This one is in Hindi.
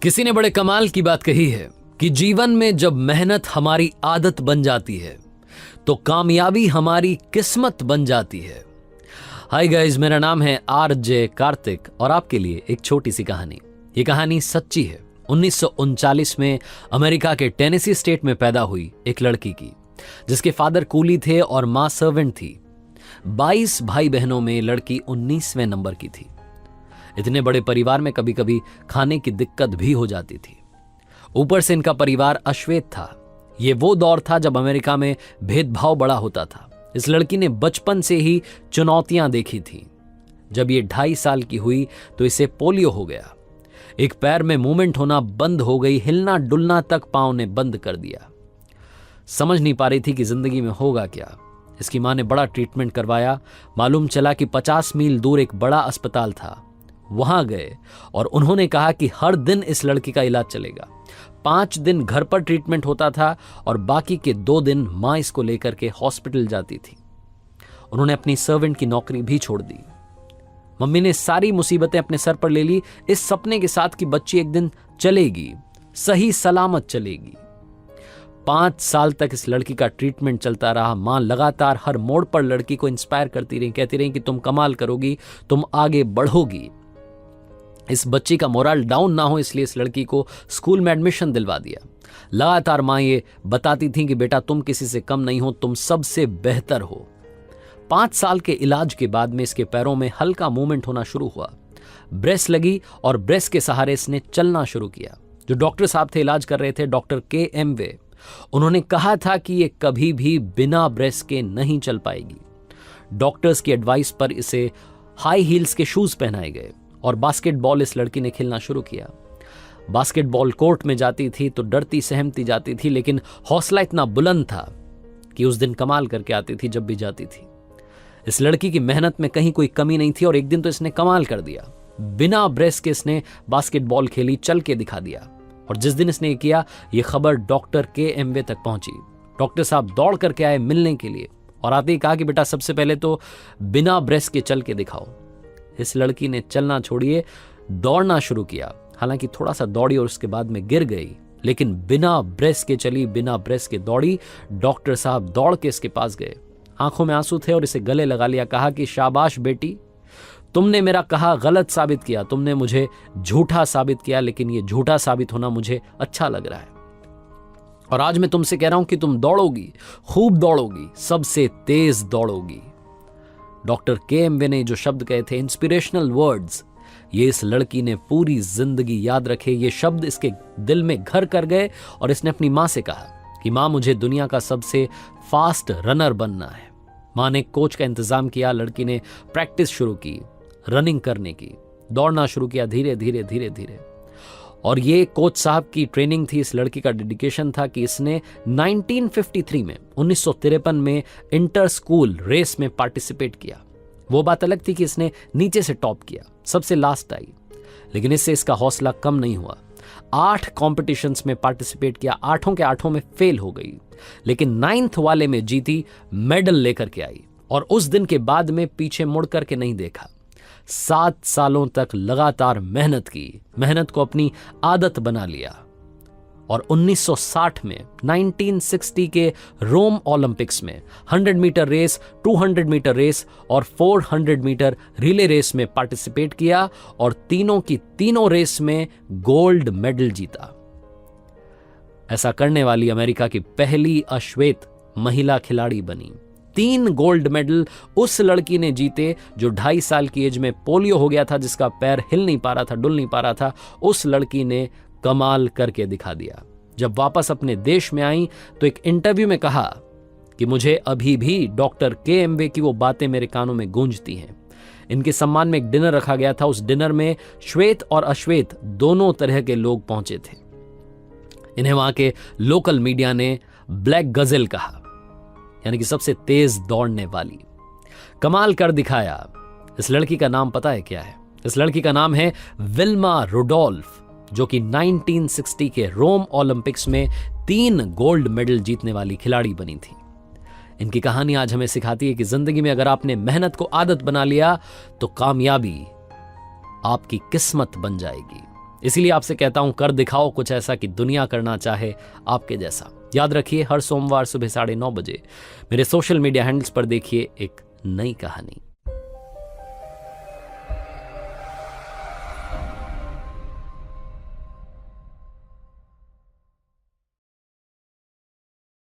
किसी ने बड़े कमाल की बात कही है कि जीवन में जब मेहनत हमारी आदत बन जाती है तो कामयाबी हमारी किस्मत बन जाती है। हाय गाइस, मेरा नाम है आरजे कार्तिक और आपके लिए एक छोटी सी कहानी। ये कहानी सच्ची है। 1939 में अमेरिका के टेनेसी स्टेट में पैदा हुई एक लड़की की, जिसके फादर कूली थे और मां सर्वेंट थी। 22 भाई बहनों में लड़की 19वें नंबर की थी। इतने बड़े परिवार में कभी कभी खाने की दिक्कत भी हो जाती थी। ऊपर से इनका परिवार अश्वेत था। ये वो दौर था जब अमेरिका में भेदभाव बड़ा होता था। इस लड़की ने बचपन से ही चुनौतियां देखी थी। जब ये 2.5 साल की हुई तो इसे पोलियो हो गया। एक पैर में मूवमेंट होना बंद हो गई, हिलना डुलना तक पांव ने बंद कर दिया। समझ नहीं पा रही थी कि जिंदगी में होगा क्या। इसकी मां ने बड़ा ट्रीटमेंट करवाया। मालूम चला कि 50 मील दूर एक बड़ा अस्पताल था। वहां गए और उन्होंने कहा कि हर दिन इस लड़की का इलाज चलेगा। 5 दिन घर पर ट्रीटमेंट होता था और बाकी के 2 दिन मां इसको लेकर के हॉस्पिटल जाती थी। उन्होंने अपनी सर्वेंट की नौकरी भी छोड़ दी। मम्मी ने सारी मुसीबतें अपने सर पर ले ली, इस सपने के साथ कि बच्ची एक दिन चलेगी, सही सलामत चलेगी। 5 साल तक इस लड़की का ट्रीटमेंट चलता रहा। मां लगातार हर मोड़ पर लड़की को इंस्पायर करती रही, कहती रही कि तुम कमाल करोगी, तुम आगे बढ़ोगी। इस बच्ची का मोरल डाउन ना हो इसलिए इस लड़की को स्कूल में एडमिशन दिलवा दिया। लगातार मां ये बताती थी कि बेटा तुम किसी से कम नहीं हो, तुम सबसे बेहतर हो। 5 साल के इलाज के बाद में इसके पैरों में हल्का मूवमेंट होना शुरू हुआ। ब्रेस लगी और ब्रेस के सहारे इसने चलना शुरू किया। जो डॉक्टर साहब थे इलाज कर रहे थे, डॉक्टर के.एम. वे, उन्होंने कहा था कि ये कभी भी बिना ब्रेस के नहीं चल पाएगी। डॉक्टर्स की एडवाइस पर इसे हाई हील्स के शूज पहनाए गए और बास्केटबॉल इस लड़की ने खेलना शुरू किया। बास्केटबॉल कोर्ट में जाती थी तो डरती सहमती जाती थी, लेकिन हौसला इतना बुलंद था कि उस दिन कमाल करके आती थी जब भी जाती थी। इस लड़की की मेहनत में कहीं कोई कमी नहीं थी और एक दिन तो इसने कमाल कर दिया। बिना ब्रेस के इसने बास्केटबॉल खेली, चल के दिखा दिया। और जिस दिन इसने किया, यह खबर डॉक्टर के.एम. वे तक पहुंची। डॉक्टर साहब दौड़ करके आए मिलने के लिए और आते ही कहा कि बेटा सबसे पहले तो बिना ब्रेस के चल के दिखाओ। इस लड़की ने चलना छोड़िए, दौड़ना शुरू किया। हालांकि थोड़ा सा दौड़ी और उसके बाद में गिर गई, लेकिन बिना ब्रेस के चली, बिना ब्रेस के दौड़ी। डॉक्टर साहब दौड़ के इसके पास गए। आंखों में आंसू थे और इसे गले लगा लिया। कहा कि शाबाश बेटी, तुमने मेरा कहा गलत साबित किया, तुमने मुझे झूठा साबित किया, लेकिन ये झूठा साबित होना मुझे अच्छा लग रहा है। और आज मैं तुमसे कह रहा हूं कि तुम दौड़ोगी, खूब दौड़ोगी, सबसे तेज दौड़ोगी। Doctor KM. वे ने जो शब्द कहे थे, इंस्पिरेशनल वर्ड्स, ये इस लड़की ने पूरी जिंदगी याद रखे। ये शब्द इसके दिल में घर कर गए और इसने अपनी मां से कहा कि मां, मुझे दुनिया का सबसे फास्ट रनर बनना है। मां ने कोच का इंतजाम किया। लड़की ने प्रैक्टिस शुरू की, रनिंग करने की, दौड़ना शुरू किया धीरे धीरे धीरे धीरे। और ये कोच साहब की ट्रेनिंग थी, इस लड़की का डेडिकेशन था कि इसने 1953 में 1953 में इंटर स्कूल रेस में पार्टिसिपेट किया। वो बात अलग थी कि इसने नीचे से टॉप किया, सबसे लास्ट आई, लेकिन इससे इसका हौसला कम नहीं हुआ। 8 कॉम्पिटिशन्स में पार्टिसिपेट किया, 8 के 8 में फेल हो गई, लेकिन 9th वाले में जीती, मेडल लेकर के आई। और उस दिन के बाद में पीछे मुड़ करके नहीं देखा। 7 सालों तक लगातार मेहनत की, मेहनत को अपनी आदत बना लिया। और 1960 में 1960 के रोम ओलंपिक्स में 100 मीटर रेस, 200 मीटर रेस और 400 मीटर रिले रेस में पार्टिसिपेट किया और तीनों की तीनों रेस में गोल्ड मेडल जीता। ऐसा करने वाली अमेरिका की पहली अश्वेत महिला खिलाड़ी बनी। 3 गोल्ड मेडल उस लड़की ने जीते जो 2.5 साल की एज में पोलियो हो गया था, जिसका पैर हिल नहीं पा रहा था, डुल नहीं पा रहा था। उस लड़की ने कमाल करके दिखा दिया। जब वापस अपने देश में आई तो एक इंटरव्यू में कहा कि मुझे अभी भी डॉक्टर के.एम. वे की वो बातें मेरे कानों में गूंजती हैं। इनके सम्मान में एक डिनर रखा गया था। उस डिनर में श्वेत और अश्वेत दोनों तरह के लोग पहुंचे थे। इन्हें वहां के लोकल मीडिया ने ब्लैक गजल कहा, यानी कि सबसे तेज दौड़ने वाली। कमाल कर दिखाया। इस लड़की का नाम पता है क्या है? इस लड़की का नाम है विल्मा रुडोल्फ, जो कि 1960 के रोम ओलंपिक्स में 3 गोल्ड मेडल जीतने वाली खिलाड़ी बनी थी। इनकी कहानी आज हमें सिखाती है कि जिंदगी में अगर आपने मेहनत को आदत बना लिया तो कामयाबी आपकी किस्मत बन जाएगी। इसीलिए आपसे कहता हूं, कर दिखाओ कुछ ऐसा कि दुनिया करना चाहे आपके जैसा। याद रखिए, हर सोमवार सुबह 9:30 बजे मेरे सोशल मीडिया हैंडल्स पर देखिए एक नई कहानी।